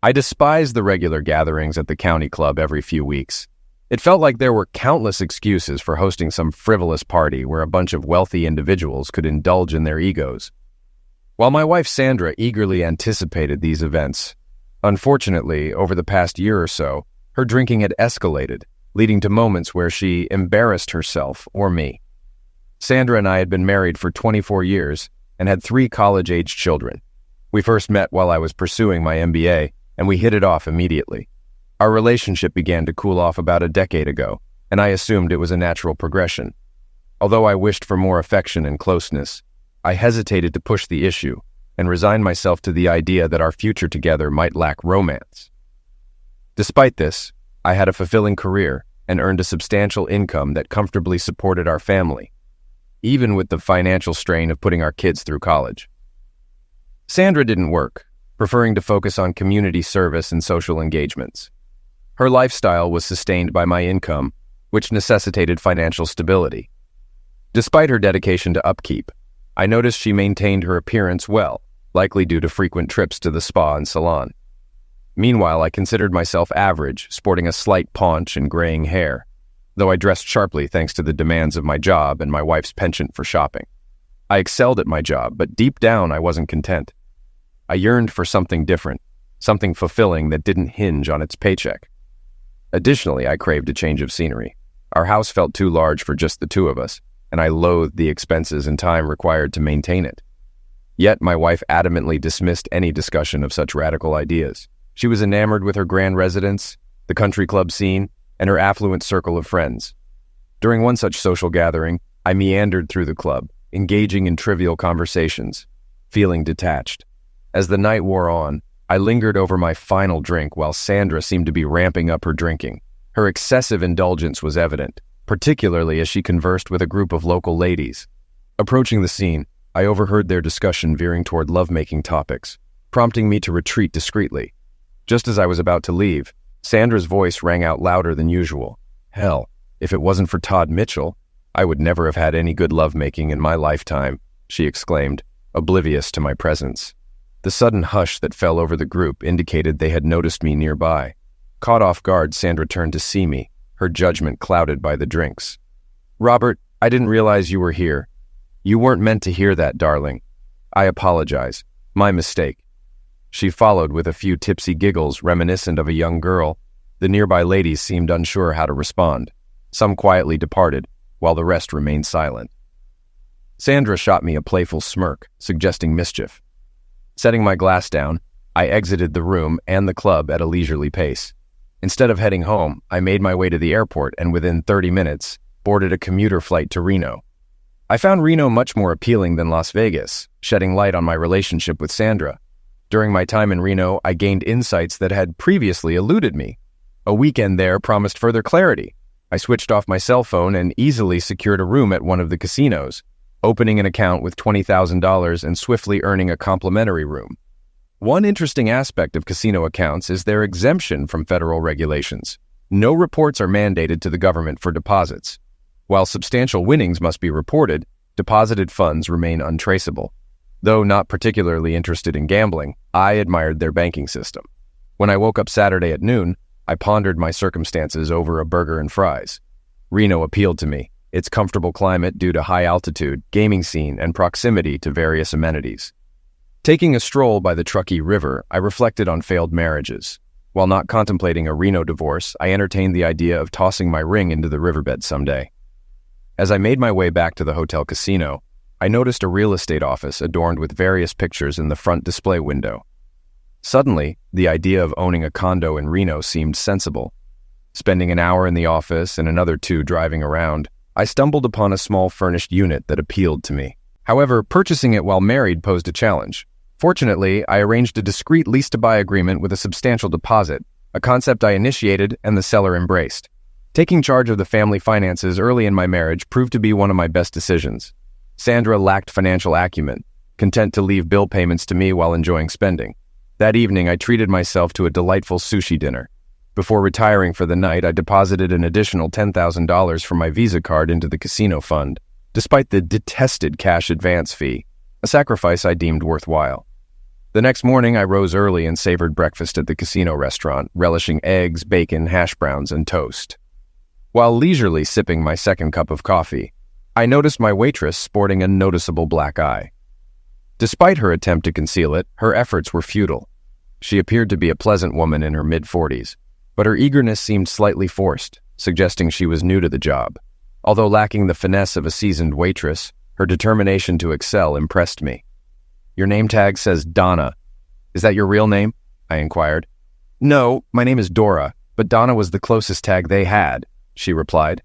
I despised the regular gatherings at the county club every few weeks. It felt like there were countless excuses for hosting some frivolous party where a bunch of wealthy individuals could indulge in their egos. While my wife Sandra eagerly anticipated these events, unfortunately, over the past year or so, her drinking had escalated, leading to moments where she embarrassed herself or me. Sandra and I had been married for 24 years and had 3 college-age children. We first met while I was pursuing my MBA, and we hit it off immediately. Our relationship began to cool off about a decade ago, and I assumed it was a natural progression. Although I wished for more affection and closeness, I hesitated to push the issue and resigned myself to the idea that our future together might lack romance. Despite this, I had a fulfilling career and earned a substantial income that comfortably supported our family, even with the financial strain of putting our kids through college. Sandra didn't work, preferring to focus on community service and social engagements. Her lifestyle was sustained by my income, which necessitated financial stability. Despite her dedication to upkeep, I noticed she maintained her appearance well, likely due to frequent trips to the spa and salon. Meanwhile, I considered myself average, sporting a slight paunch and graying hair, though I dressed sharply thanks to the demands of my job and my wife's penchant for shopping. I excelled at my job, but deep down I wasn't content. I yearned for something different, something fulfilling that didn't hinge on its paycheck. Additionally, I craved a change of scenery. Our house felt too large for just the 2 of us, and I loathed the expenses and time required to maintain it. Yet my wife adamantly dismissed any discussion of such radical ideas. She was enamored with her grand residence, the country club scene, and her affluent circle of friends. During one such social gathering, I meandered through the club, engaging in trivial conversations, feeling detached. As the night wore on, I lingered over my final drink while Sandra seemed to be ramping up her drinking. Her excessive indulgence was evident, particularly as she conversed with a group of local ladies. Approaching the scene, I overheard their discussion veering toward lovemaking topics, prompting me to retreat discreetly. Just as I was about to leave, Sandra's voice rang out louder than usual. Hell, if it wasn't for Todd Mitchell, I would never have had any good lovemaking in my lifetime, she exclaimed, oblivious to my presence. The sudden hush that fell over the group indicated they had noticed me nearby. Caught off guard, Sandra turned to see me, her judgment clouded by the drinks. Robert, I didn't realize you were here. You weren't meant to hear that, darling. I apologize. My mistake. She followed with a few tipsy giggles reminiscent of a young girl. The nearby ladies seemed unsure how to respond. Some quietly departed, while the rest remained silent. Sandra shot me a playful smirk, suggesting mischief. Setting my glass down, I exited the room and the club at a leisurely pace. Instead of heading home, I made my way to the airport and within 30 minutes, boarded a commuter flight to Reno. I found Reno much more appealing than Las Vegas, shedding light on my relationship with Sandra. During my time in Reno, I gained insights that had previously eluded me. A weekend there promised further clarity. I switched off my cell phone and easily secured a room at one of the casinos, opening an account with $20,000 and swiftly earning a complimentary room. One interesting aspect of casino accounts is their exemption from federal regulations. No reports are mandated to the government for deposits. While substantial winnings must be reported, deposited funds remain untraceable. Though not particularly interested in gambling, I admired their banking system. When I woke up Saturday at noon, I pondered my circumstances over a burger and fries. Reno appealed to me, its comfortable climate due to high altitude, gaming scene, and proximity to various amenities. Taking a stroll by the Truckee River, I reflected on failed marriages. While not contemplating a Reno divorce, I entertained the idea of tossing my ring into the riverbed someday. As I made my way back to the hotel casino, I noticed a real estate office adorned with various pictures in the front display window. Suddenly, the idea of owning a condo in Reno seemed sensible. Spending an hour in the office and another 2 driving around, I stumbled upon a small furnished unit that appealed to me. However, purchasing it while married posed a challenge. Fortunately, I arranged a discreet lease-to-buy agreement with a substantial deposit, a concept I initiated and the seller embraced. Taking charge of the family finances early in my marriage proved to be one of my best decisions. Sandra lacked financial acumen, content to leave bill payments to me while enjoying spending. That evening, I treated myself to a delightful sushi dinner. Before retiring for the night, I deposited an additional $10,000 from my Visa card into the casino fund, despite the detested cash advance fee, a sacrifice I deemed worthwhile. The next morning, I rose early and savored breakfast at the casino restaurant, relishing eggs, bacon, hash browns, and toast. While leisurely sipping my second cup of coffee, I noticed my waitress sporting a noticeable black eye. Despite her attempt to conceal it, her efforts were futile. She appeared to be a pleasant woman in her mid-40s, but her eagerness seemed slightly forced, suggesting she was new to the job. Although lacking the finesse of a seasoned waitress, her determination to excel impressed me. "Your name tag says Donna. Is that your real name?" I inquired. "No, my name is Dora, but Donna was the closest tag they had," she replied.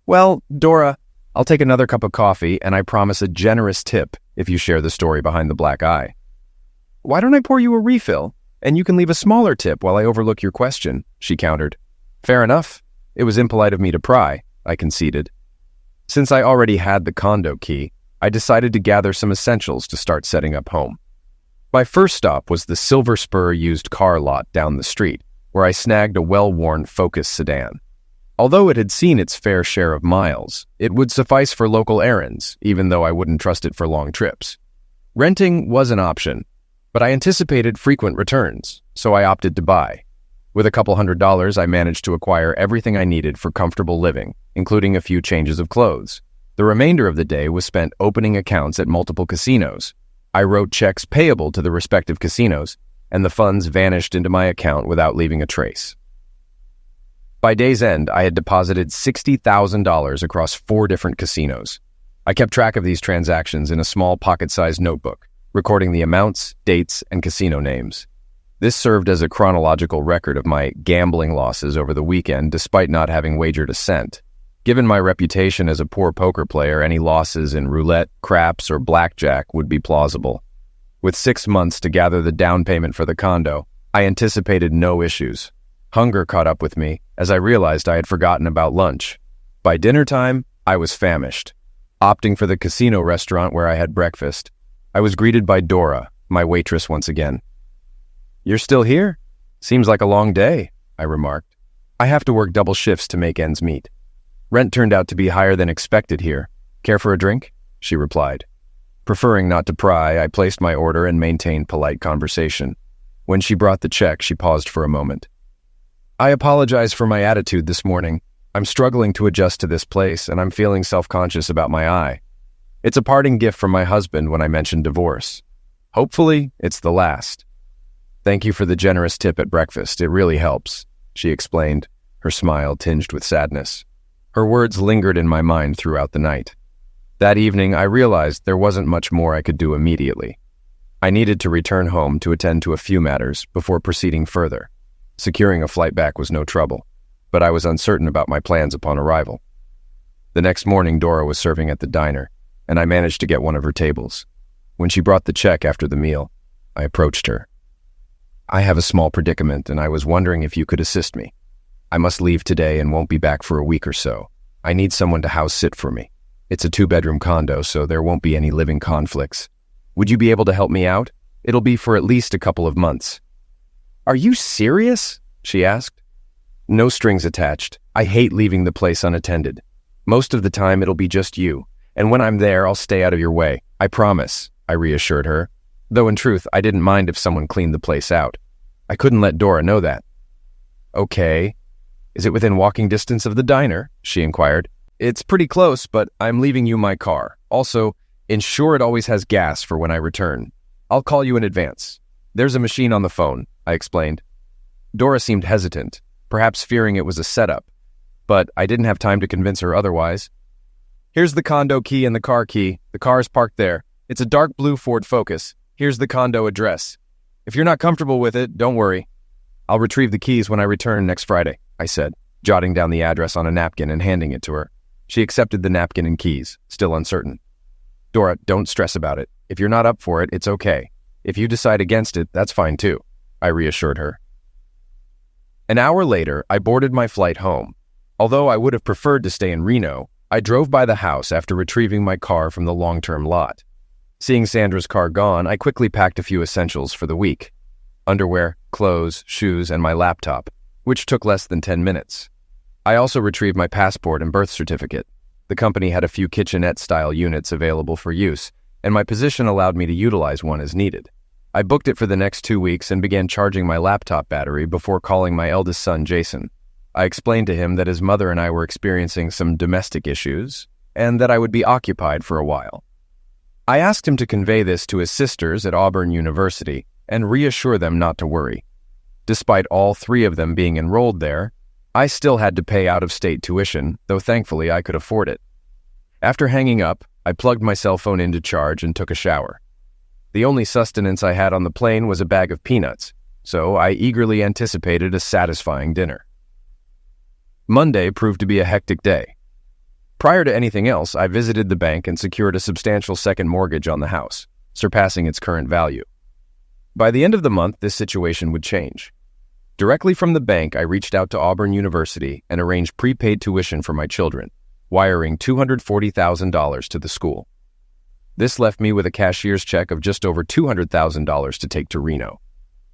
"Well, Dora, I'll take another cup of coffee, and I promise a generous tip if you share the story behind the black eye." "Why don't I pour you a refill, and you can leave a smaller tip while I overlook your question," she countered. "Fair enough. It was impolite of me to pry," I conceded. Since I already had the condo key, I decided to gather some essentials to start setting up home. My first stop was the Silver Spur used car lot down the street, where I snagged a well-worn Focus sedan. Although it had seen its fair share of miles, it would suffice for local errands, even though I wouldn't trust it for long trips. Renting was an option, but I anticipated frequent returns, so I opted to buy. With a couple $100, I managed to acquire everything I needed for comfortable living, including a few changes of clothes. The remainder of the day was spent opening accounts at multiple casinos. I wrote checks payable to the respective casinos, and the funds vanished into my account without leaving a trace. By day's end, I had deposited $60,000 across 4 different casinos. I kept track of these transactions in a small pocket-sized notebook, recording the amounts, dates, and casino names. This served as a chronological record of my gambling losses over the weekend despite not having wagered a cent. Given my reputation as a poor poker player, any losses in roulette, craps, or blackjack would be plausible. With 6 months to gather the down payment for the condo, I anticipated no issues. Hunger caught up with me as I realized I had forgotten about lunch. By dinner time, I was famished. Opting for the casino restaurant where I had breakfast, I was greeted by Dora, my waitress once again. "You're still here? Seems like a long day," I remarked. "I have to work double shifts to make ends meet. Rent turned out to be higher than expected here. Care for a drink?" she replied. Preferring not to pry, I placed my order and maintained polite conversation. When she brought the check, she paused for a moment. "I apologize for my attitude this morning. I'm struggling to adjust to this place, and I'm feeling self-conscious about my eye. It's a parting gift from my husband when I mentioned divorce. Hopefully, it's the last. Thank you for the generous tip at breakfast. It really helps," she explained, her smile tinged with sadness. Her words lingered in my mind throughout the night. That evening, I realized there wasn't much more I could do immediately. I needed to return home to attend to a few matters before proceeding further. Securing a flight back was no trouble, but I was uncertain about my plans upon arrival. The next morning, Dora was serving at the diner, and I managed to get one of her tables. When she brought the check after the meal, I approached her. "I have a small predicament, and I was wondering if you could assist me. I must leave today and won't be back for a week or so. I need someone to house sit for me. It's a 2-bedroom condo, so there won't be any living conflicts. Would you be able to help me out? It'll be for at least a couple of months." "Are you serious?" she asked. "No strings attached. I hate leaving the place unattended. Most of the time it'll be just you, and when I'm there, I'll stay out of your way. I promise," I reassured her, though in truth, I didn't mind if someone cleaned the place out. I couldn't let Dora know that. "Okay. Is it within walking distance of the diner?" she inquired. "It's pretty close, but I'm leaving you my car. Also, ensure it always has gas for when I return. I'll call you in advance. There's a machine on the phone," I explained. Dora seemed hesitant, perhaps fearing it was a setup, but I didn't have time to convince her otherwise. "Here's the condo key and the car key. The car's parked there. It's a dark blue Ford Focus. Here's the condo address. If you're not comfortable with it, don't worry. I'll retrieve the keys when I return next Friday," I said, jotting down the address on a napkin and handing it to her. She accepted the napkin and keys, still uncertain. "Dora, don't stress about it. If you're not up for it, it's okay. If you decide against it, that's fine too," I reassured her. An hour later, I boarded my flight home. Although I would have preferred to stay in Reno, I drove by the house after retrieving my car from the long-term lot. Seeing Sandra's car gone, I quickly packed a few essentials for the week: underwear, clothes, shoes, and my laptop, which took less than 10 minutes. I also retrieved my passport and birth certificate. The company had a few kitchenette-style units available for use, and my position allowed me to utilize one as needed. I booked it for the next 2 weeks and began charging my laptop battery before calling my eldest son, Jason. I explained to him that his mother and I were experiencing some domestic issues and that I would be occupied for a while. I asked him to convey this to his sisters at Auburn University and reassure them not to worry. Despite all 3 of them being enrolled there, I still had to pay out-of-state tuition, though thankfully I could afford it. After hanging up, I plugged my cell phone into charge and took a shower. The only sustenance I had on the plane was a bag of peanuts, so I eagerly anticipated a satisfying dinner. Monday proved to be a hectic day. Prior to anything else, I visited the bank and secured a substantial second mortgage on the house, surpassing its current value. By the end of the month, this situation would change. Directly from the bank, I reached out to Auburn University and arranged prepaid tuition for my children, wiring $240,000 to the school. This left me with a cashier's check of just over $200,000 to take to Reno.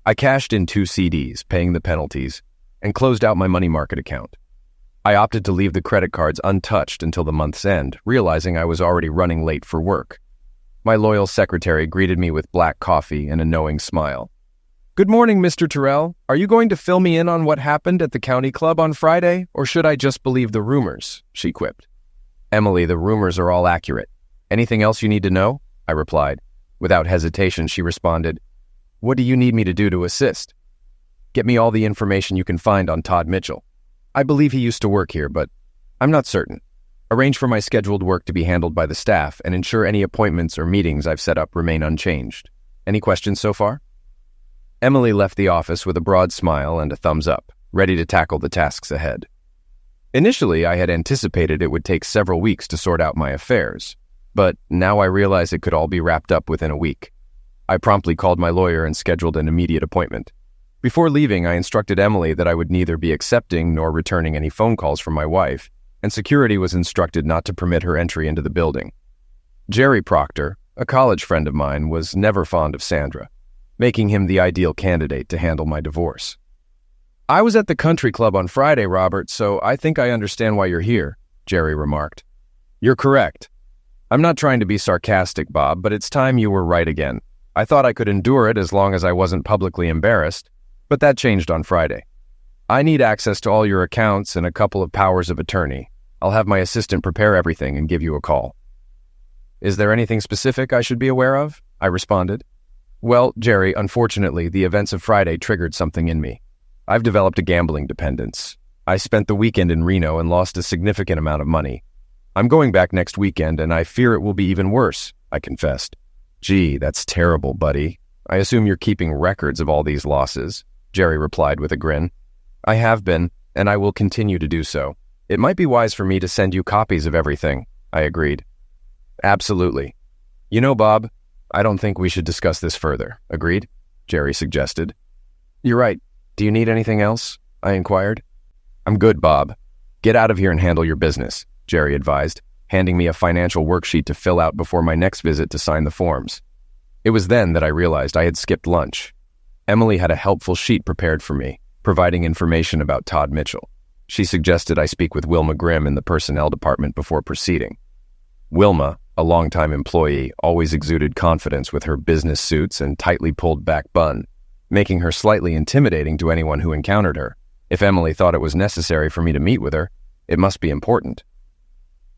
I cashed in 2 CDs, paying the penalties, and closed out my money market account. I opted to leave the credit cards untouched until the month's end, realizing I was already running late for work. My loyal secretary greeted me with black coffee and a knowing smile. "Good morning, Mr. Terrell. Are you going to fill me in on what happened at the county club on Friday, or should I just believe the rumors?" she quipped. "Emily, the rumors are all accurate. Anything else you need to know?" I replied. Without hesitation, she responded, "What do you need me to do to assist?" "Get me all the information you can find on Todd Mitchell. I believe he used to work here, but I'm not certain. Arrange for my scheduled work to be handled by the staff and ensure any appointments or meetings I've set up remain unchanged. Any questions so far?" Emily left the office with a broad smile and a thumbs up, ready to tackle the tasks ahead. Initially, I had anticipated it would take several weeks to sort out my affairs, but now I realize it could all be wrapped up within a week. I promptly called my lawyer and scheduled an immediate appointment. Before leaving, I instructed Emily that I would neither be accepting nor returning any phone calls from my wife, and security was instructed not to permit her entry into the building. Jerry Proctor, a college friend of mine, was never fond of Sandra, making him the ideal candidate to handle my divorce. "I was at the country club on Friday, Robert, so I think I understand why you're here," Jerry remarked. "You're correct. I'm not trying to be sarcastic, Bob, but it's time you were right again. I thought I could endure it as long as I wasn't publicly embarrassed, but that changed on Friday. I need access to all your accounts and a couple of powers of attorney. I'll have my assistant prepare everything and give you a call." "Is there anything specific I should be aware of?" I responded. "Well, Jerry, unfortunately, the events of Friday triggered something in me. I've developed a gambling dependence. I spent the weekend in Reno and lost a significant amount of money. I'm going back next weekend, and I fear it will be even worse," I confessed. "Gee, that's terrible, buddy. I assume you're keeping records of all these losses," Jerry replied with a grin. "I have been, and I will continue to do so. It might be wise for me to send you copies of everything," I agreed. "Absolutely. You know, Bob, I don't think we should discuss this further. Agreed?" Jerry suggested. "You're right. Do you need anything else?" I inquired. "I'm good, Bob. Get out of here and handle your business," Jerry advised, handing me a financial worksheet to fill out before my next visit to sign the forms. It was then that I realized I had skipped lunch. Emily had a helpful sheet prepared for me, providing information about Todd Mitchell. She suggested I speak with Wilma Grimm in the personnel department before proceeding. Wilma, a longtime employee, always exuded confidence with her business suits and tightly pulled back bun, making her slightly intimidating to anyone who encountered her. If Emily thought it was necessary for me to meet with her, it must be important.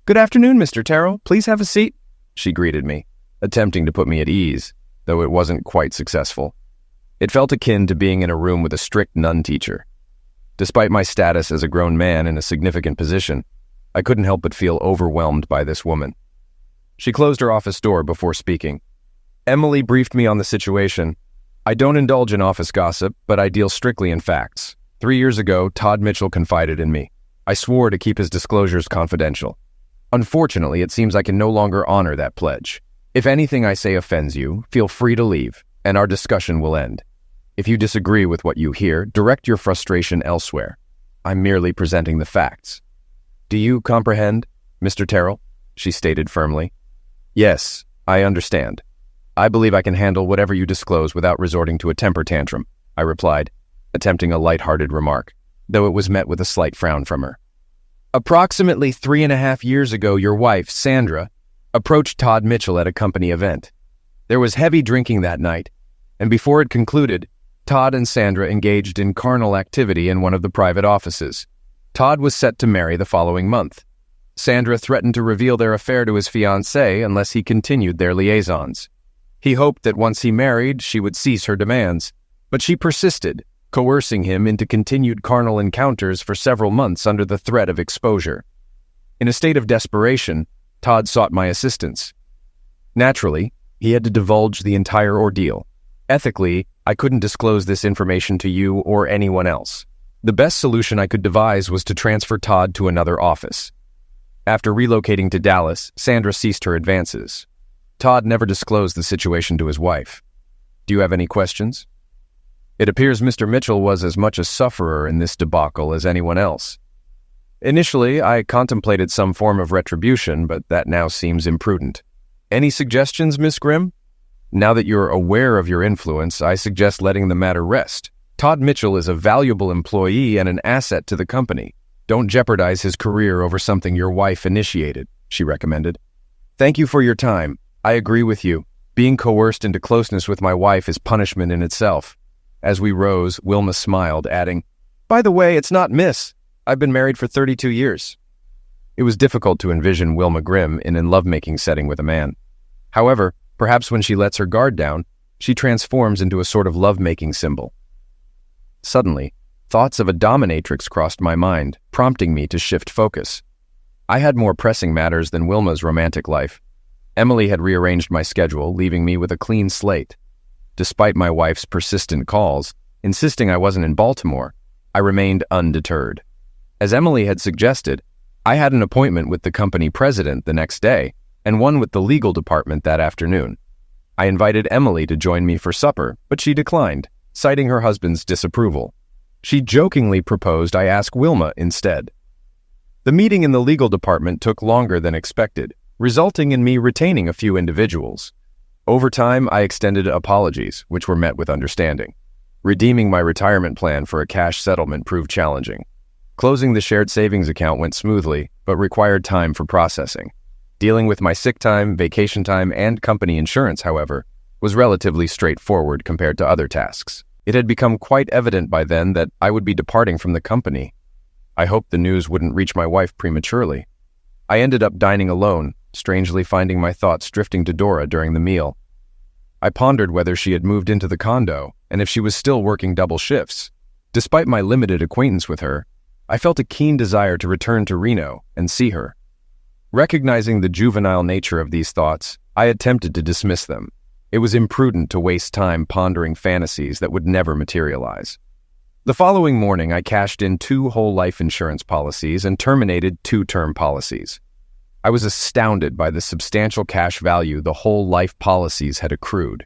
"Good afternoon, Mr. Terrell. Please have a seat," she greeted me, attempting to put me at ease, though it wasn't quite successful. It felt akin to being in a room with a strict nun teacher. Despite my status as a grown man in a significant position, I couldn't help but feel overwhelmed by this woman. She closed her office door before speaking. Emily briefed me on the situation. "I don't indulge in office gossip, but I deal strictly in facts. 3 years ago, Todd Mitchell confided in me. I swore to keep his disclosures confidential. Unfortunately, it seems I can no longer honor that pledge. If anything I say offends you, feel free to leave, and our discussion will end. If you disagree with what you hear, direct your frustration elsewhere. I'm merely presenting the facts." "Do you comprehend, Mr. Terrell?" she stated firmly. "Yes, I understand. I believe I can handle whatever you disclose without resorting to a temper tantrum," I replied, attempting a light-hearted remark, though it was met with a slight frown from her. "Approximately 3.5 years ago, your wife, Sandra, approached Todd Mitchell at a company event. There was heavy drinking that night, and before it concluded, Todd and Sandra engaged in carnal activity in one of the private offices. Todd was set to marry the following month. Sandra threatened to reveal their affair to his fiancée unless he continued their liaisons. He hoped that once he married, she would cease her demands, but she persisted, coercing him into continued carnal encounters for several months under the threat of exposure. In a state of desperation, Todd sought my assistance. Naturally, he had to divulge the entire ordeal. Ethically, I couldn't disclose this information to you or anyone else. The best solution I could devise was to transfer Todd to another office. After relocating to Dallas, Sandra ceased her advances. Todd never disclosed the situation to his wife. Do you have any questions? It appears Mr. Mitchell was as much a sufferer in this debacle as anyone else. Initially, I contemplated some form of retribution, but that now seems imprudent. Any suggestions, Miss Grimm? Now that you're aware of your influence, I suggest letting the matter rest. Todd Mitchell is a valuable employee and an asset to the company. Don't jeopardize his career over something your wife initiated, she recommended. Thank you for your time. I agree with you. Being coerced into closeness with my wife is punishment in itself. As we rose, Wilma smiled, adding, By the way, it's not Miss. I've been married for 32 years. It was difficult to envision Wilma Grimm in a lovemaking setting with a man. However, perhaps when she lets her guard down, she transforms into a sort of lovemaking symbol. Suddenly, thoughts of a dominatrix crossed my mind, prompting me to shift focus. I had more pressing matters than Wilma's romantic life. Emily had rearranged my schedule, leaving me with a clean slate. Despite my wife's persistent calls, insisting I wasn't in Baltimore, I remained undeterred. As Emily had suggested, I had an appointment with the company president the next day, and one with the legal department that afternoon. I invited Emily to join me for supper, but she declined, citing her husband's disapproval. She jokingly proposed I ask Wilma instead. The meeting in the legal department took longer than expected, resulting in me retaining a few individuals. Over time, I extended apologies, which were met with understanding. Redeeming my retirement plan for a cash settlement proved challenging. Closing the shared savings account went smoothly, but required time for processing. Dealing with my sick time, vacation time, and company insurance, however, was relatively straightforward compared to other tasks. It had become quite evident by then that I would be departing from the company. I hoped the news wouldn't reach my wife prematurely. I ended up dining alone, strangely finding my thoughts drifting to Dora during the meal. I pondered whether she had moved into the condo and if she was still working double shifts. Despite my limited acquaintance with her, I felt a keen desire to return to Reno and see her. Recognizing the juvenile nature of these thoughts, I attempted to dismiss them. It was imprudent to waste time pondering fantasies that would never materialize. The following morning, I cashed in 2 whole life insurance policies and terminated 2 term policies. I was astounded by the substantial cash value the whole life policies had accrued.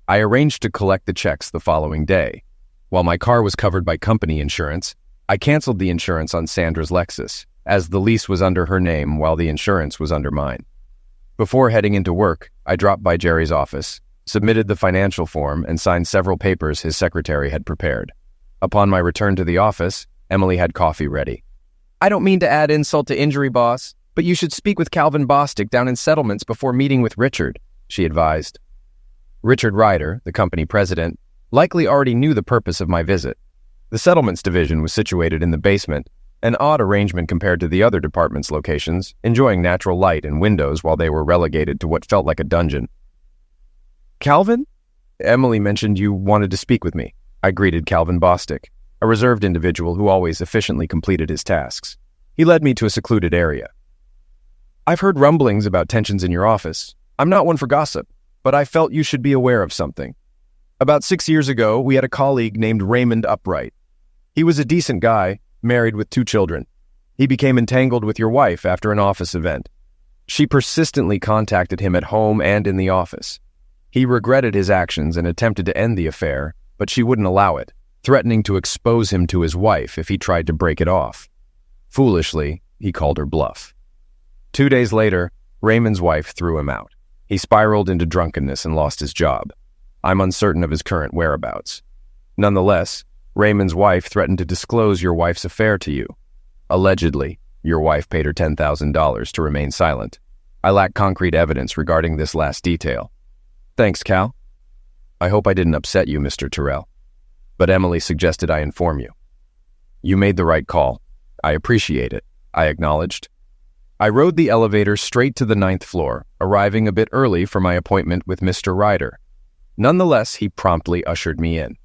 I arranged to collect the checks the following day. While my car was covered by company insurance, I canceled the insurance on Sandra's Lexus, as the lease was under her name while the insurance was under mine. Before heading into work, I dropped by Jerry's office, submitted the financial form, and signed several papers his secretary had prepared. Upon my return to the office, Emily had coffee ready. I don't mean to add insult to injury, boss, but you should speak with Calvin Bostic down in settlements before meeting with Richard, she advised. Richard Ryder, the company president, likely already knew the purpose of my visit. The settlements division was situated in the basement, an odd arrangement compared to the other department's locations, enjoying natural light and windows while they were relegated to what felt like a dungeon. Calvin? Emily mentioned you wanted to speak with me. I greeted Calvin Bostic, a reserved individual who always efficiently completed his tasks. He led me to a secluded area. I've heard rumblings about tensions in your office. I'm not one for gossip, but I felt you should be aware of something. About 6 years ago, we had a colleague named Raymond Upright. He was a decent guy, married with 2 children. He became entangled with your wife after an office event. She persistently contacted him at home and in the office. He regretted his actions and attempted to end the affair, but she wouldn't allow it, threatening to expose him to his wife if he tried to break it off. Foolishly, he called her bluff. 2 days later, Raymond's wife threw him out. He spiraled into drunkenness and lost his job. I'm uncertain of his current whereabouts. Nonetheless, Raymond's wife threatened to disclose your wife's affair to you. Allegedly, your wife paid her $10,000 to remain silent. I lack concrete evidence regarding this last detail. Thanks, Cal. I hope I didn't upset you, Mr. Terrell. But Emily suggested I inform you. You made the right call. I appreciate it, I acknowledged. I rode the elevator straight to the 9th floor, arriving a bit early for my appointment with Mr. Ryder. Nonetheless, he promptly ushered me in.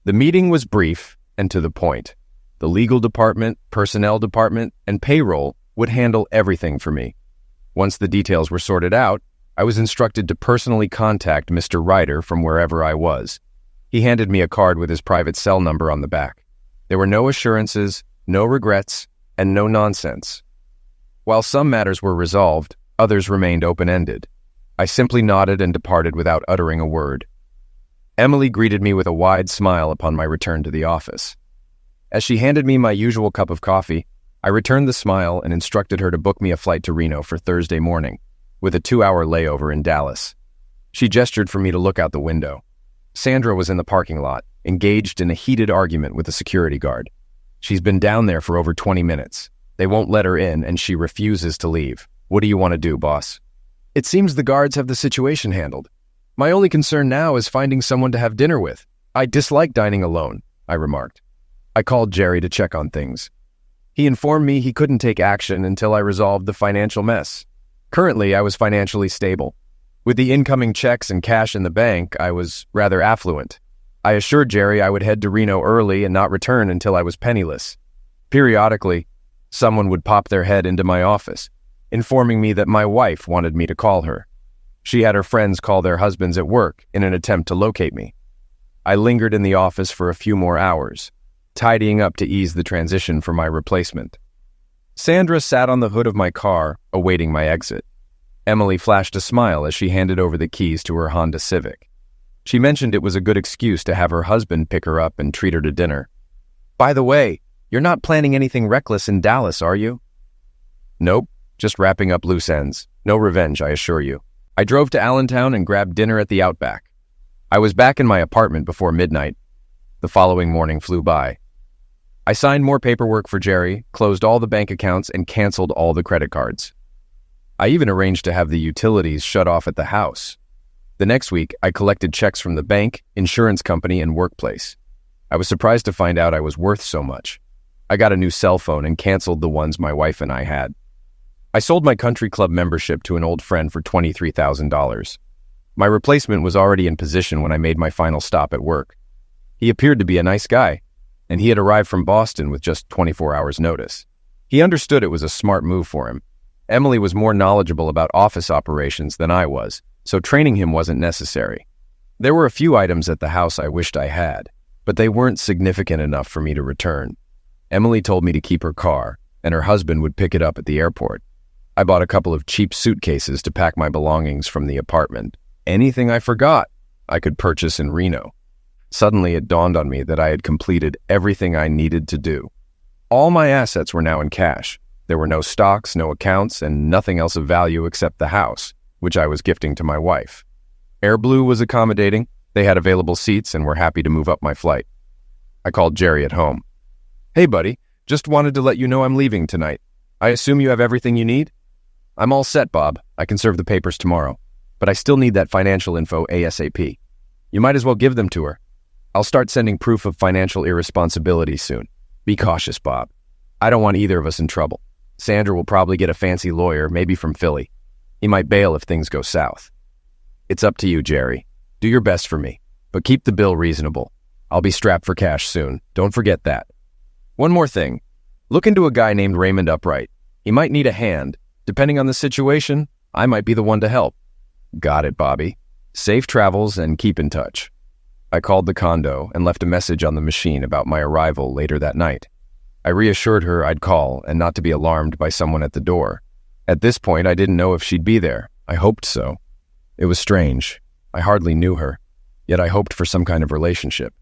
The meeting was brief and to the point. The legal department, personnel department, and payroll would handle everything for me. Once the details were sorted out, I was instructed to personally contact Mr. Ryder from wherever I was. He handed me a card with his private cell number on the back. There were no assurances, no regrets, and no nonsense. While some matters were resolved, others remained open-ended. I simply nodded and departed without uttering a word. Emily greeted me with a wide smile upon my return to the office. As she handed me my usual cup of coffee, I returned the smile and instructed her to book me a flight to Reno for Thursday morning, with a 2-hour layover in Dallas. She gestured for me to look out the window. Sandra was in the parking lot, engaged in a heated argument with a security guard. She's been down there for over 20 minutes. They won't let her in, and she refuses to leave. What do you want to do, boss? It seems the guards have the situation handled. My only concern now is finding someone to have dinner with. I dislike dining alone, I remarked. I called Jerry to check on things. He informed me he couldn't take action until I resolved the financial mess. Currently, I was financially stable. With the incoming checks and cash in the bank, I was rather affluent. I assured Jerry I would head to Reno early and not return until I was penniless. Periodically, someone would pop their head into my office, informing me that my wife wanted me to call her. She had her friends call their husbands at work in an attempt to locate me. I lingered in the office for a few more hours, tidying up to ease the transition for my replacement. Sandra sat on the hood of my car, awaiting my exit. Emily flashed a smile as she handed over the keys to her Honda Civic. She mentioned it was a good excuse to have her husband pick her up and treat her to dinner. By the way, you're not planning anything reckless in Dallas, are you? Nope, just wrapping up loose ends. No revenge, I assure you. I drove to Allentown and grabbed dinner at the Outback. I was back in my apartment before midnight. The following morning flew by. I signed more paperwork for Jerry, closed all the bank accounts, and canceled all the credit cards. I even arranged to have the utilities shut off at the house. The next week, I collected checks from the bank, insurance company, and workplace. I was surprised to find out I was worth so much. I got a new cell phone and canceled the ones my wife and I had. I sold my country club membership to an old friend for $23,000. My replacement was already in position when I made my final stop at work. He appeared to be a nice guy, and he had arrived from Boston with just 24 hours' notice. He understood it was a smart move for him. Emily was more knowledgeable about office operations than I was, so training him wasn't necessary. There were a few items at the house I wished I had, but they weren't significant enough for me to return. Emily told me to keep her car, and her husband would pick it up at the airport. I bought a couple of cheap suitcases to pack my belongings from the apartment. Anything I forgot, I could purchase in Reno. Suddenly it dawned on me that I had completed everything I needed to do. All my assets were now in cash. There were no stocks, no accounts, and nothing else of value except the house, which I was gifting to my wife. AirBlue was accommodating. They had available seats and were happy to move up my flight. I called Jerry at home. Hey, buddy, just wanted to let you know I'm leaving tonight. I assume you have everything you need? I'm all set, Bob. I can serve the papers tomorrow. But I still need that financial info ASAP. You might as well give them to her. I'll start sending proof of financial irresponsibility soon. Be cautious, Bob. I don't want either of us in trouble. Sandra will probably get a fancy lawyer, maybe from Philly. He might bail if things go south. It's up to you, Jerry. Do your best for me, but keep the bill reasonable. I'll be strapped for cash soon. Don't forget that. One more thing. Look into a guy named Raymond Upright. He might need a hand. Depending on the situation, I might be the one to help. Got it, Bobby. Safe travels and keep in touch. I called the condo and left a message on the machine about my arrival later that night. I reassured her I'd call and not to be alarmed by someone at the door. At this point, I didn't know if she'd be there. I hoped so. It was strange. I hardly knew her, yet I hoped for some kind of relationship.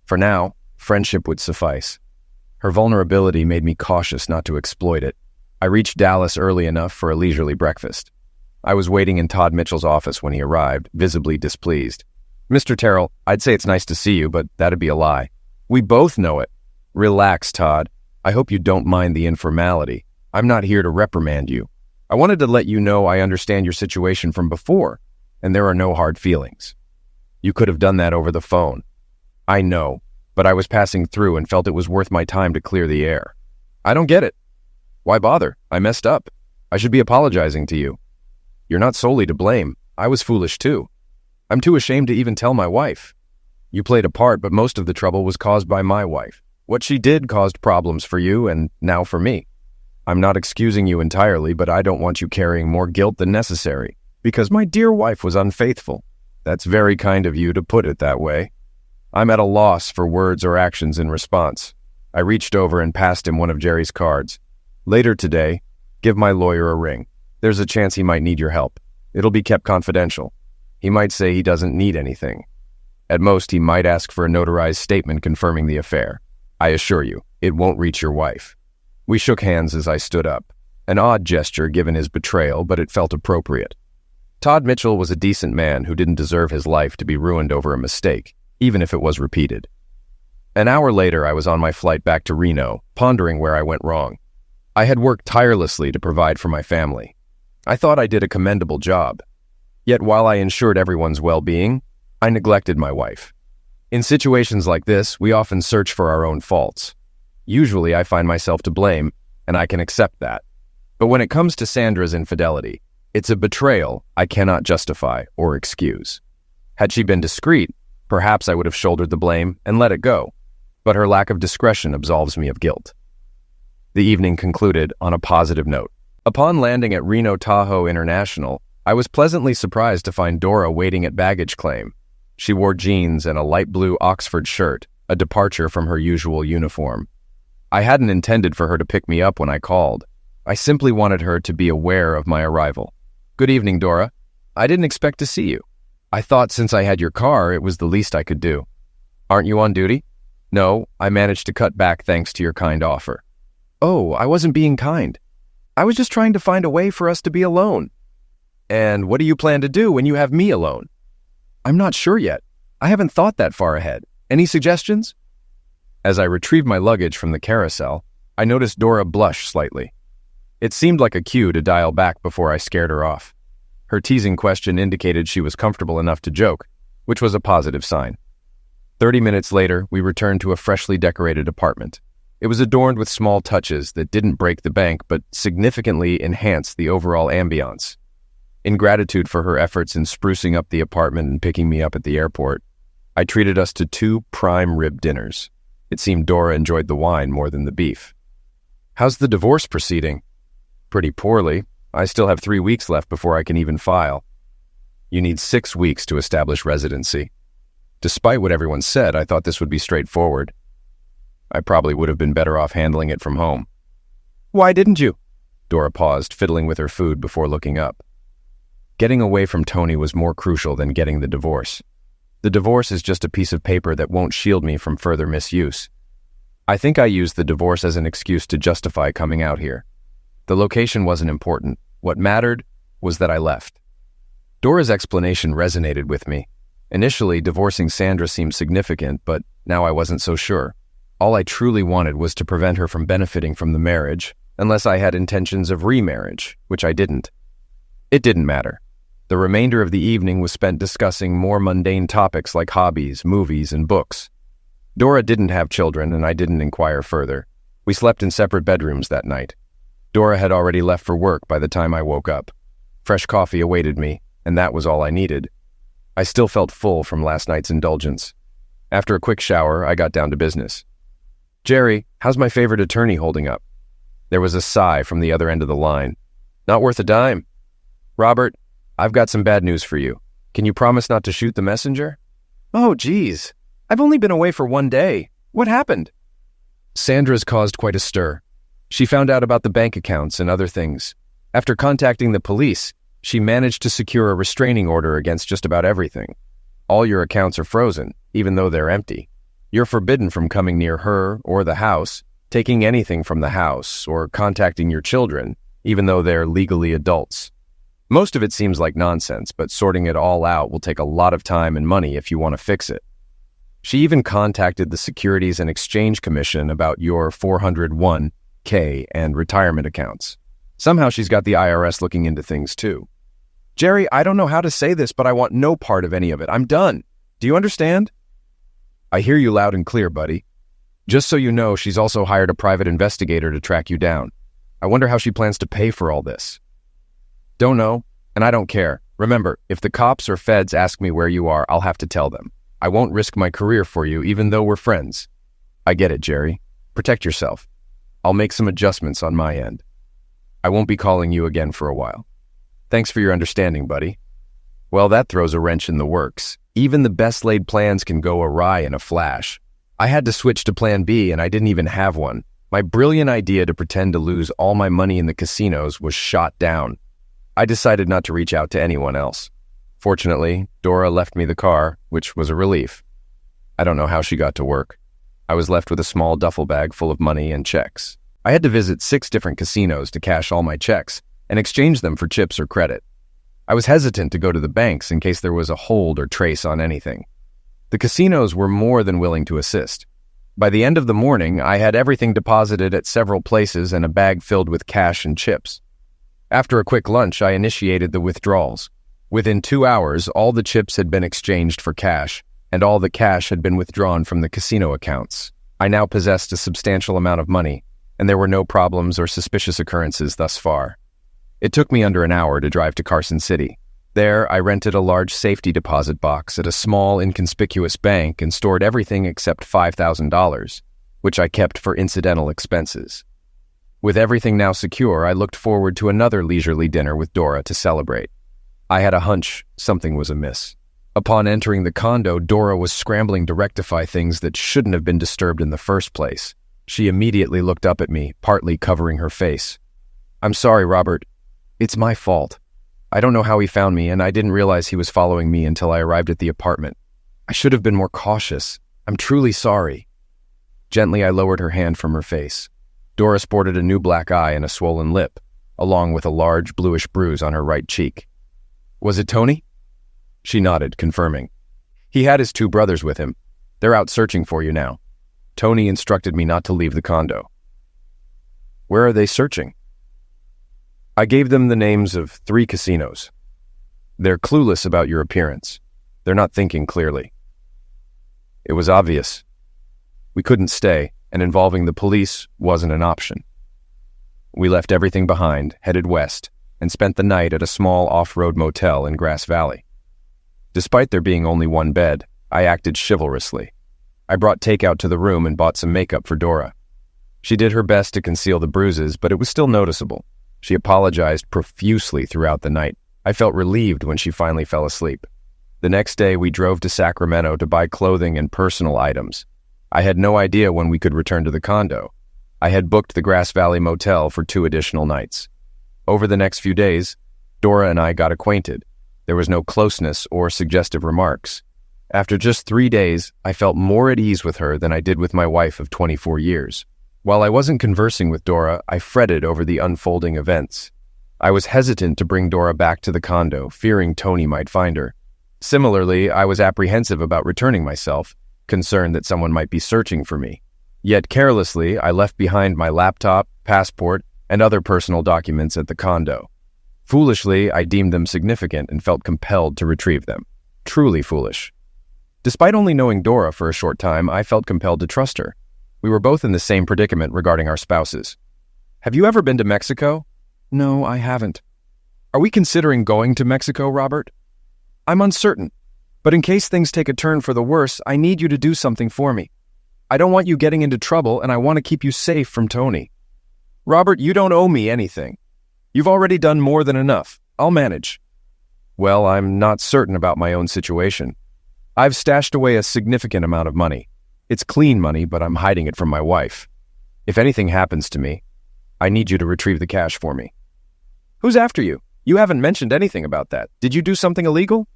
For now, friendship would suffice. Her vulnerability made me cautious not to exploit it. I reached Dallas early enough for a leisurely breakfast. I was waiting in Todd Mitchell's office when he arrived, visibly displeased. Mr. Terrell, I'd say it's nice to see you, but that'd be a lie. We both know it. Relax, Todd. I hope you don't mind the informality. I'm not here to reprimand you. I wanted to let you know I understand your situation from before, and there are no hard feelings. You could have done that over the phone. I know, but I was passing through and felt it was worth my time to clear the air. I don't get it. Why bother? I messed up. I should be apologizing to you. You're not solely to blame. I was foolish too. I'm too ashamed to even tell my wife. You played a part, but most of the trouble was caused by my wife. What she did caused problems for you and now for me. I'm not excusing you entirely, but I don't want you carrying more guilt than necessary, because my dear wife was unfaithful. That's very kind of you to put it that way. I'm at a loss for words or actions in response. I reached over and passed him one of Jerry's cards. Later today, give my lawyer a ring. There's a chance he might need your help. It'll be kept confidential. He might say he doesn't need anything. At most, he might ask for a notarized statement confirming the affair. I assure you, it won't reach your wife. We shook hands as I stood up. An odd gesture given his betrayal, but it felt appropriate. Todd Mitchell was a decent man who didn't deserve his life to be ruined over a mistake, even if it was repeated. An hour later, I was on my flight back to Reno, pondering where I went wrong. I had worked tirelessly to provide for my family. I thought I did a commendable job. Yet while I ensured everyone's well-being, I neglected my wife. In situations like this, we often search for our own faults. Usually, I find myself to blame, and I can accept that. But when it comes to Sandra's infidelity, it's a betrayal I cannot justify or excuse. Had she been discreet, perhaps I would have shouldered the blame and let it go. But her lack of discretion absolves me of guilt. The evening concluded on a positive note. Upon landing at Reno Tahoe International, I was pleasantly surprised to find Dora waiting at baggage claim. She wore jeans and a light blue Oxford shirt, a departure from her usual uniform. I hadn't intended for her to pick me up when I called. I simply wanted her to be aware of my arrival. Good evening, Dora. I didn't expect to see you. I thought since I had your car, it was the least I could do. Aren't you on duty? No, I managed to cut back thanks to your kind offer. Oh, I wasn't being kind. I was just trying to find a way for us to be alone. And what do you plan to do when you have me alone? I'm not sure yet. I haven't thought that far ahead. Any suggestions? As I retrieved my luggage from the carousel, I noticed Dora blush slightly. It seemed like a cue to dial back before I scared her off. Her teasing question indicated she was comfortable enough to joke, which was a positive sign. 30 minutes later, we returned to a freshly decorated apartment. It was adorned with small touches that didn't break the bank but significantly enhanced the overall ambiance. In gratitude for her efforts in sprucing up the apartment and picking me up at the airport, I treated us to 2 prime rib dinners. It seemed Dora enjoyed the wine more than the beef. How's the divorce proceeding? Pretty poorly. I still have 3 weeks left before I can even file. You need 6 weeks to establish residency. Despite what everyone said, I thought this would be straightforward. I probably would have been better off handling it from home. Why didn't you? Dora paused, fiddling with her food before looking up. Getting away from Tony was more crucial than getting the divorce. The divorce is just a piece of paper that won't shield me from further misuse. I think I used the divorce as an excuse to justify coming out here. The location wasn't important. What mattered was that I left. Dora's explanation resonated with me. Initially, divorcing Sandra seemed significant, but now I wasn't so sure. All I truly wanted was to prevent her from benefiting from the marriage, unless I had intentions of remarriage, which I didn't. It didn't matter. The remainder of the evening was spent discussing more mundane topics like hobbies, movies, and books. Dora didn't have children, and I didn't inquire further. We slept in separate bedrooms that night. Dora had already left for work by the time I woke up. Fresh coffee awaited me, and that was all I needed. I still felt full from last night's indulgence. After a quick shower, I got down to business. Jerry, how's my favorite attorney holding up? There was a sigh from the other end of the line. Not worth a dime. Robert, I've got some bad news for you. Can you promise not to shoot the messenger? Oh, geez. I've only been away for 1 day. What happened? Sandra's caused quite a stir. She found out about the bank accounts and other things. After contacting the police, she managed to secure a restraining order against just about everything. All your accounts are frozen, even though they're empty. You're forbidden from coming near her or the house, taking anything from the house, or contacting your children, even though they're legally adults. Most of it seems like nonsense, but sorting it all out will take a lot of time and money if you want to fix it. She even contacted the Securities and Exchange Commission about your 401k and retirement accounts. Somehow she's got the IRS looking into things too. Jerry, I don't know how to say this, but I want no part of any of it. I'm done. Do you understand? I hear you loud and clear, buddy. Just so you know, she's also hired a private investigator to track you down. I wonder how she plans to pay for all this. Don't know, and I don't care. Remember, if the cops or feds ask me where you are, I'll have to tell them. I won't risk my career for you, even though we're friends. I get it, Jerry. Protect yourself. I'll make some adjustments on my end. I won't be calling you again for a while. Thanks for your understanding, buddy. Well, that throws a wrench in the works. Even the best-laid plans can go awry in a flash. I had to switch to plan B, and I didn't even have one. My brilliant idea to pretend to lose all my money in the casinos was shot down. I decided not to reach out to anyone else. Fortunately, Dora left me the car, which was a relief. I don't know how she got to work. I was left with a small duffel bag full of money and checks. I had to visit 6 different casinos to cash all my checks and exchange them for chips or credit. I was hesitant to go to the banks in case there was a hold or trace on anything. The casinos were more than willing to assist. By the end of the morning, I had everything deposited at several places and a bag filled with cash and chips. After a quick lunch, I initiated the withdrawals. Within 2 hours, all the chips had been exchanged for cash, and all the cash had been withdrawn from the casino accounts. I now possessed a substantial amount of money, and there were no problems or suspicious occurrences thus far. It took me under an hour to drive to Carson City. There, I rented a large safety deposit box at a small, inconspicuous bank and stored everything except $5,000, which I kept for incidental expenses. With everything now secure, I looked forward to another leisurely dinner with Dora to celebrate. I had a hunch something was amiss. Upon entering the condo, Dora was scrambling to rectify things that shouldn't have been disturbed in the first place. She immediately looked up at me, partly covering her face. "I'm sorry, Robert. It's my fault. I don't know how he found me, and I didn't realize he was following me until I arrived at the apartment. I should have been more cautious. I'm truly sorry." Gently, I lowered her hand from her face. Dora sported a new black eye and a swollen lip, along with a large bluish bruise on her right cheek. "Was it Tony?" She nodded, confirming. "He had his 2 brothers with him. They're out searching for you now. Tony instructed me not to leave the condo." "Where are they searching?" "I gave them the names of 3 casinos. They're clueless about your appearance. They're not thinking clearly." It was obvious. We couldn't stay, and involving the police wasn't an option. We left everything behind, headed west, and spent the night at a small off-road motel in Grass Valley. Despite there being only 1 bed, I acted chivalrously. I brought takeout to the room and bought some makeup for Dora. She did her best to conceal the bruises, but it was still noticeable. She apologized profusely throughout the night. I felt relieved when she finally fell asleep. The next day, we drove to Sacramento to buy clothing and personal items. I had no idea when we could return to the condo. I had booked the Grass Valley Motel for 2 additional nights. Over the next few days, Dora and I got acquainted. There was no closeness or suggestive remarks. After just 3 days, I felt more at ease with her than I did with my wife of 24 years. While I wasn't conversing with Dora, I fretted over the unfolding events. I was hesitant to bring Dora back to the condo, fearing Tony might find her. Similarly, I was apprehensive about returning myself, concerned that someone might be searching for me. Yet carelessly, I left behind my laptop, passport, and other personal documents at the condo. Foolishly, I deemed them significant and felt compelled to retrieve them. Truly foolish. Despite only knowing Dora for a short time, I felt compelled to trust her. We were both in the same predicament regarding our spouses. "Have you ever been to Mexico?" "No, I haven't." "Are we considering going to Mexico, Robert?" "I'm uncertain, but in case things take a turn for the worse, I need you to do something for me. I don't want you getting into trouble, and I want to keep you safe from Tony." "Robert, you don't owe me anything. You've already done more than enough. I'll manage." "Well, I'm not certain about my own situation. I've stashed away a significant amount of money. It's clean money, but I'm hiding it from my wife. If anything happens to me, I need you to retrieve the cash for me." "Who's after you? You haven't mentioned anything about that. Did you do something illegal?"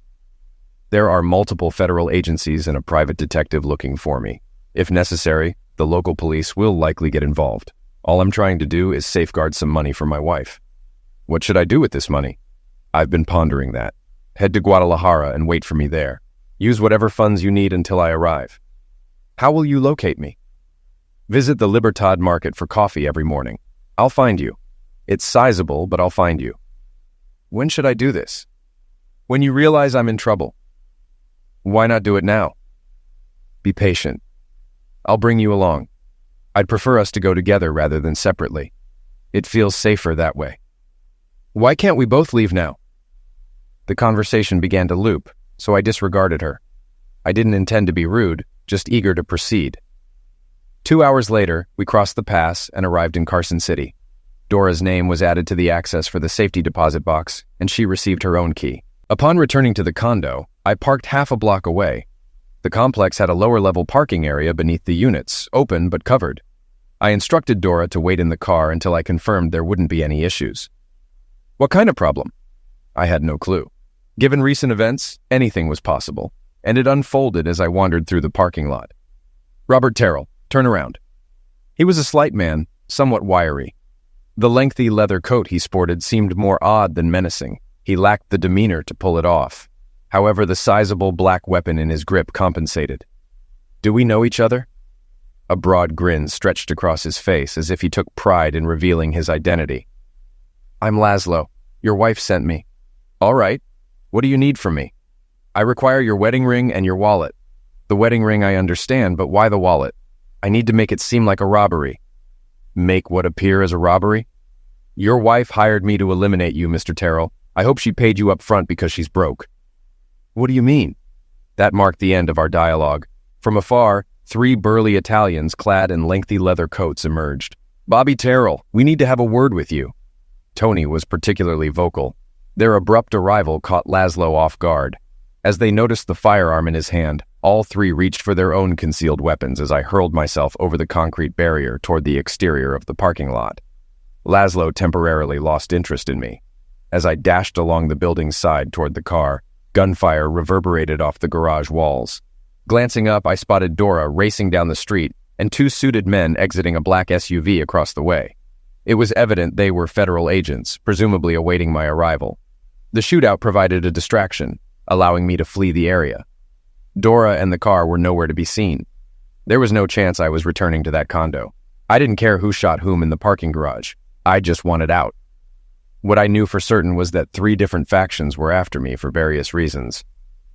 "There are multiple federal agencies and a private detective looking for me. If necessary, the local police will likely get involved. All I'm trying to do is safeguard some money for my wife." "What should I do with this money?" "I've been pondering that. Head to Guadalajara and wait for me there. Use whatever funds you need until I arrive." "How will you locate me?" "Visit the Libertad market for coffee every morning. I'll find you. It's sizable, but I'll find you." "When should I do this?" "When you realize I'm in trouble." Why not do it now? Be patient. I'll bring you along. I'd prefer us to go together rather than separately. It feels safer that way. Why can't we both leave now? The conversation began to loop, so I disregarded her. I didn't intend to be rude, just eager to proceed. 2 hours later, we crossed the pass and arrived in Carson City. Dora's name was added to the access for the safety deposit box, and she received her own key. Upon returning to the condo, I parked half a block away. The complex had a lower-level parking area beneath the units, open but covered. I instructed Dora to wait in the car until I confirmed there wouldn't be any issues. What kind of problem? I had no clue. Given recent events, anything was possible, and it unfolded as I wandered through the parking lot. Robert Terrell, turn around. He was a slight man, somewhat wiry. The lengthy leather coat he sported seemed more odd than menacing. He lacked the demeanor to pull it off. However, the sizable black weapon in his grip compensated. Do we know each other? A broad grin stretched across his face as if he took pride in revealing his identity. I'm Laszlo. Your wife sent me. All right. What do you need from me? I require your wedding ring and your wallet. The wedding ring I understand, but why the wallet? I need to make it seem like a robbery. Make what appear as a robbery? Your wife hired me to eliminate you, Mr. Terrell. I hope she paid you up front because she's broke. What do you mean? That marked the end of our dialogue. From afar, 3 burly Italians clad in lengthy leather coats emerged. Bobby Terrell, we need to have a word with you. Tony was particularly vocal. Their abrupt arrival caught Laszlo off guard. As they noticed the firearm in his hand, all 3 reached for their own concealed weapons as I hurled myself over the concrete barrier toward the exterior of the parking lot. Laszlo temporarily lost interest in me. As I dashed along the building's side toward the car, gunfire reverberated off the garage walls. Glancing up, I spotted Dora racing down the street and 2 suited men exiting a black SUV across the way. It was evident they were federal agents, presumably awaiting my arrival. The shootout provided a distraction, allowing me to flee the area. Dora and the car were nowhere to be seen. There was no chance I was returning to that condo. I didn't care who shot whom in the parking garage. I just wanted out. What I knew for certain was that 3 different factions were after me for various reasons.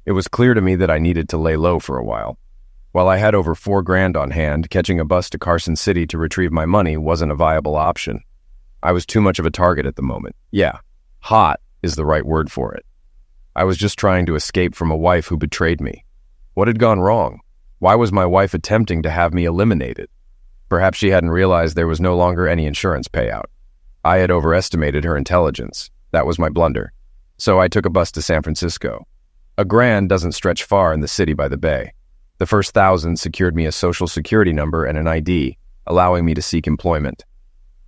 It was clear to me that I needed to lay low for a while. While I had over $4,000 on hand, catching a bus to Carson City to retrieve my money wasn't a viable option. I was too much of a target at the moment. Yeah, hot is the right word for it. I was just trying to escape from a wife who betrayed me. What had gone wrong? Why was my wife attempting to have me eliminated? Perhaps she hadn't realized there was no longer any insurance payout. I had overestimated her intelligence. That was my blunder. So I took a bus to San Francisco. A grand doesn't stretch far in the city by the bay. The first 1,000 secured me a social security number and an ID, allowing me to seek employment.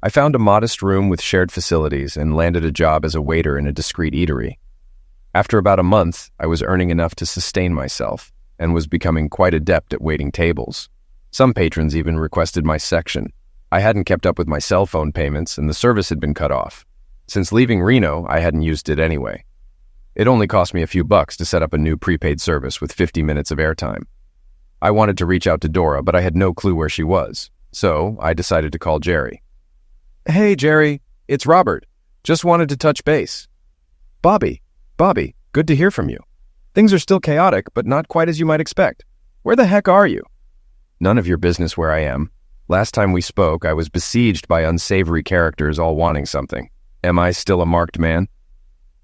I found a modest room with shared facilities and landed a job as a waiter in a discreet eatery. After about a month, I was earning enough to sustain myself and was becoming quite adept at waiting tables. Some patrons even requested my section. I hadn't kept up with my cell phone payments and the service had been cut off. Since leaving Reno, I hadn't used it anyway. It only cost me a few bucks to set up a new prepaid service with 50 minutes of airtime. I wanted to reach out to Dora, but I had no clue where she was, so I decided to call Jerry. Hey, Jerry, it's Robert. Just wanted to touch base. Bobby, good to hear from you. Things are still chaotic, but not quite as you might expect. Where the heck are you? None of your business where I am. Last time we spoke, I was besieged by unsavory characters all wanting something. Am I still a marked man?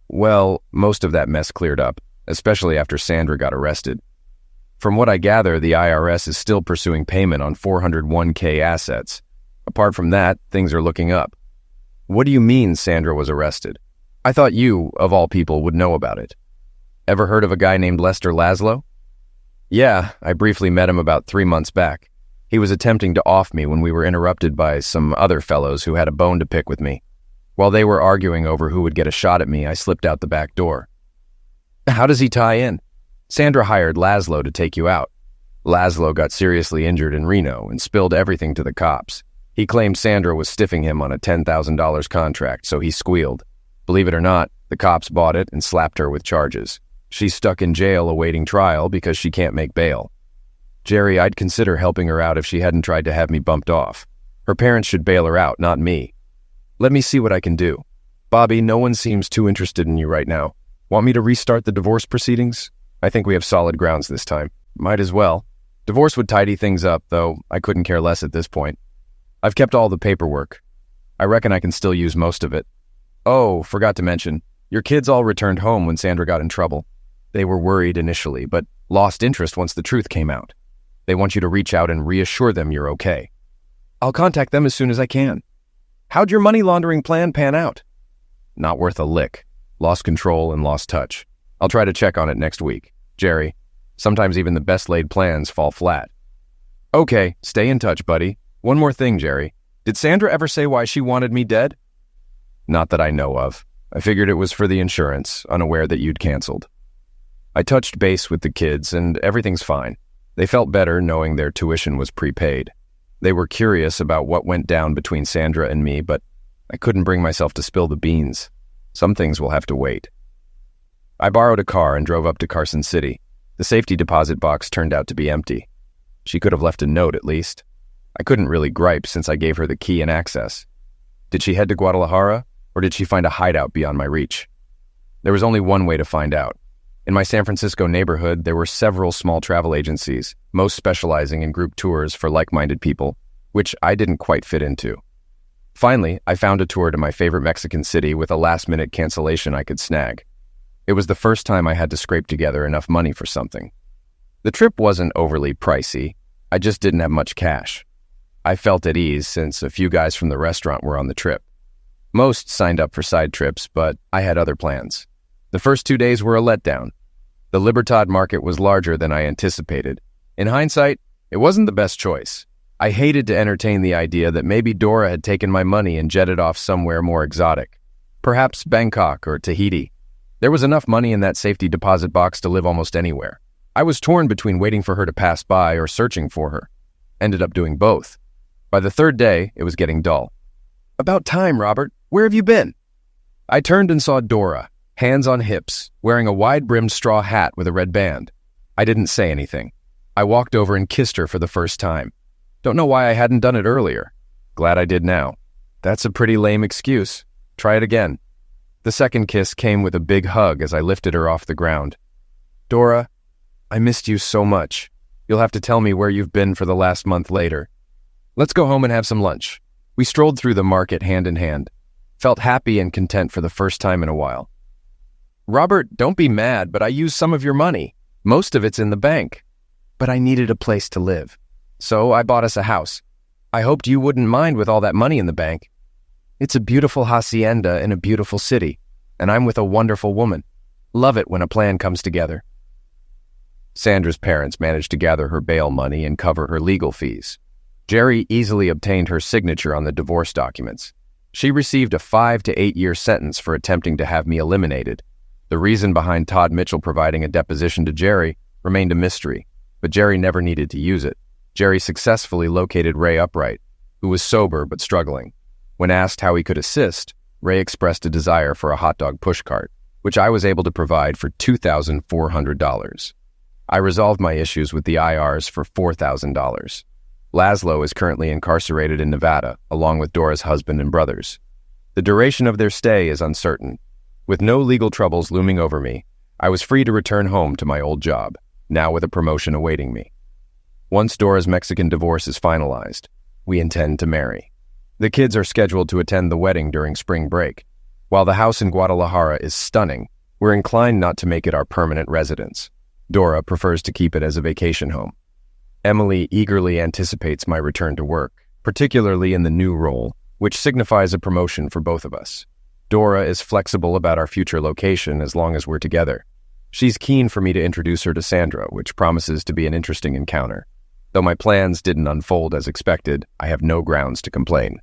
Well, most of that mess cleared up, especially after Sandra got arrested. From what I gather, the IRS is still pursuing payment on 401k assets. Apart from that, things are looking up. What do you mean Sandra was arrested? I thought you, of all people, would know about it. Ever heard of a guy named Lester Laszlo? Yeah, I briefly met him about 3 months back. He was attempting to off me when we were interrupted by some other fellows who had a bone to pick with me. While they were arguing over who would get a shot at me, I slipped out the back door. How does he tie in? Sandra hired Laszlo to take you out. Laszlo got seriously injured in Reno and spilled everything to the cops. He claimed Sandra was stiffing him on a $10,000 contract, so he squealed. Believe it or not, the cops bought it and slapped her with charges. She's stuck in jail awaiting trial because she can't make bail. Jerry, I'd consider helping her out if she hadn't tried to have me bumped off. Her parents should bail her out, not me. Let me see what I can do. Bobby, no one seems too interested in you right now. Want me to restart the divorce proceedings? I think we have solid grounds this time. Might as well. Divorce would tidy things up, though I couldn't care less at this point. I've kept all the paperwork. I reckon I can still use most of it. Oh, forgot to mention, your kids all returned home when Sandra got in trouble. They were worried initially, but lost interest once the truth came out. They want you to reach out and reassure them you're okay. I'll contact them as soon as I can. How'd your money laundering plan pan out? Not worth a lick. Lost control and lost touch. I'll try to check on it next week. Jerry, sometimes even the best laid plans fall flat. Okay, stay in touch, buddy. One more thing, Jerry. Did Sandra ever say why she wanted me dead? Not that I know of. I figured it was for the insurance, unaware that you'd canceled. I touched base with the kids, and everything's fine. They felt better knowing their tuition was prepaid. They were curious about what went down between Sandra and me, but I couldn't bring myself to spill the beans. Some things will have to wait. I borrowed a car and drove up to Carson City. The safety deposit box turned out to be empty. She could have left a note, at least. I couldn't really gripe since I gave her the key and access. Did she head to Guadalajara, or did she find a hideout beyond my reach? There was only one way to find out. In my San Francisco neighborhood, there were several small travel agencies, most specializing in group tours for like-minded people, which I didn't quite fit into. Finally, I found a tour to my favorite Mexican city with a last-minute cancellation I could snag. It was the first time I had to scrape together enough money for something. The trip wasn't overly pricey. I just didn't have much cash. I felt at ease since a few guys from the restaurant were on the trip. Most signed up for side trips, but I had other plans. The first 2 days were a letdown. The Libertad market was larger than I anticipated. In hindsight, it wasn't the best choice. I hated to entertain the idea that maybe Dora had taken my money and jetted off somewhere more exotic. Perhaps Bangkok or Tahiti. There was enough money in that safety deposit box to live almost anywhere. I was torn between waiting for her to pass by or searching for her. Ended up doing both. By the third day, it was getting dull. About time, Robert. Where have you been? I turned and saw Dora, hands on hips, wearing a wide-brimmed straw hat with a red band. I didn't say anything. I walked over and kissed her for the first time. Don't know why I hadn't done it earlier. Glad I did now. That's a pretty lame excuse. Try it again. The second kiss came with a big hug as I lifted her off the ground. Dora, I missed you so much. You'll have to tell me where you've been for the last month later. Let's go home and have some lunch. We strolled through the market hand in hand. Felt happy and content for the first time in a while. Robert, don't be mad, but I used some of your money. Most of it's in the bank. But I needed a place to live. So I bought us a house. I hoped you wouldn't mind with all that money in the bank. It's a beautiful hacienda in a beautiful city, and I'm with a wonderful woman. Love it when a plan comes together. Sandra's parents managed to gather her bail money and cover her legal fees. Jerry easily obtained her signature on the divorce documents. She received a 5 to 8 year sentence for attempting to have me eliminated. The reason behind Todd Mitchell providing a deposition to Jerry remained a mystery, but Jerry never needed to use it. Jerry successfully located Ray Upright, who was sober but struggling. When asked how he could assist, Ray expressed a desire for a hot dog pushcart, which I was able to provide for $2,400. I resolved my issues with the IRs for $4,000. Laszlo is currently incarcerated in Nevada, along with Dora's husband and brothers. The duration of their stay is uncertain. With no legal troubles looming over me, I was free to return home to my old job, now with a promotion awaiting me. Once Dora's Mexican divorce is finalized, we intend to marry. The kids are scheduled to attend the wedding during spring break. While the house in Guadalajara is stunning, we're inclined not to make it our permanent residence. Dora prefers to keep it as a vacation home. Emily eagerly anticipates my return to work, particularly in the new role, which signifies a promotion for both of us. Dora is flexible about our future location as long as we're together. She's keen for me to introduce her to Sandra, which promises to be an interesting encounter. Though my plans didn't unfold as expected, I have no grounds to complain.